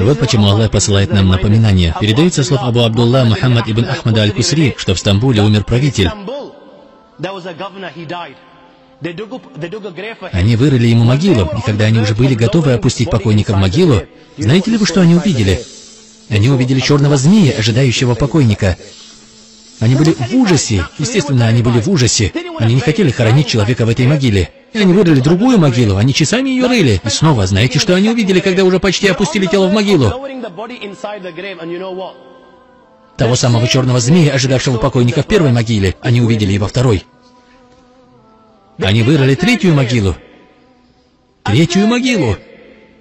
вот почему Аллах посылает нам напоминание. Передается слов Абу Абдулла Мухаммад ибн Ахмада аль-Кусри, что в Стамбуле умер правитель. Они вырыли ему могилу, и когда они уже были готовы опустить покойника в могилу, знаете ли вы, что они увидели? Они увидели черного змея, ожидающего покойника. Они были в ужасе. Естественно, они были в ужасе. Они не хотели хоронить человека в этой могиле. И они вырыли другую могилу, они часами ее рыли. И снова, знаете, что они увидели, когда уже почти опустили тело в могилу? Того самого черного змея, ожидавшего покойника в первой могиле, они увидели и во второй. Они вырыли третью могилу. Третью могилу.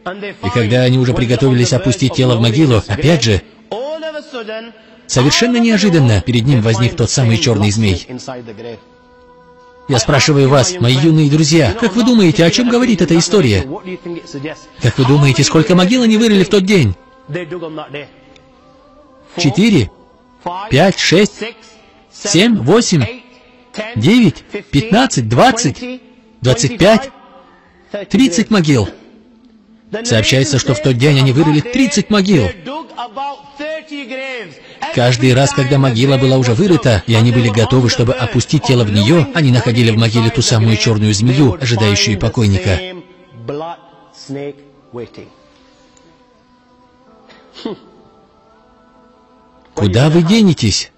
И когда они уже приготовились опустить тело в могилу, опять же, совершенно неожиданно перед ним возник тот самый черный змей. Я спрашиваю вас, мои юные друзья, как вы думаете, о чем говорит эта история? Как вы думаете, сколько могил они вырыли в тот день? 4, 5, 6, 7, 8, 9, 15, 20, 25, 30 могил. Сообщается, что в тот день они вырыли 30 могил. Каждый раз, когда могила была уже вырыта, и они были готовы, чтобы опустить тело в нее, они находили в могиле ту самую черную змею, ожидающую покойника. Куда вы денетесь?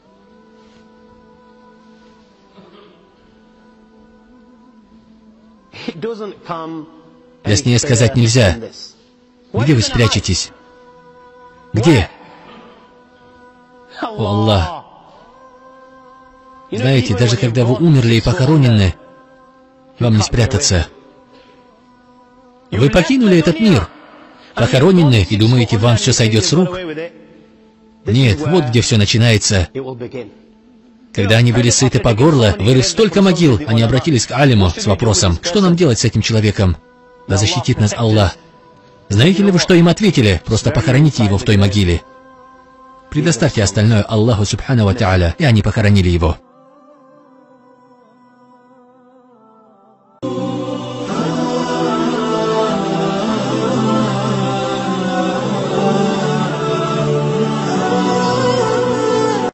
Яснее сказать нельзя. Где вы спрячетесь? Где? О, Аллах! Знаете, даже когда вы умерли и похоронены, вам не спрятаться. Вы покинули этот мир, похоронены, и думаете, вам все сойдет с рук? Нет, вот где все начинается. Когда они были сыты по горло, вырыв столько могил, они обратились к алиму с вопросом, что нам делать с этим человеком? Да защитит нас Аллах. Знаете ли вы, что им ответили? Просто похороните его в той могиле. Предоставьте остальное Аллаху Субхану ва Тааля, и они похоронили его.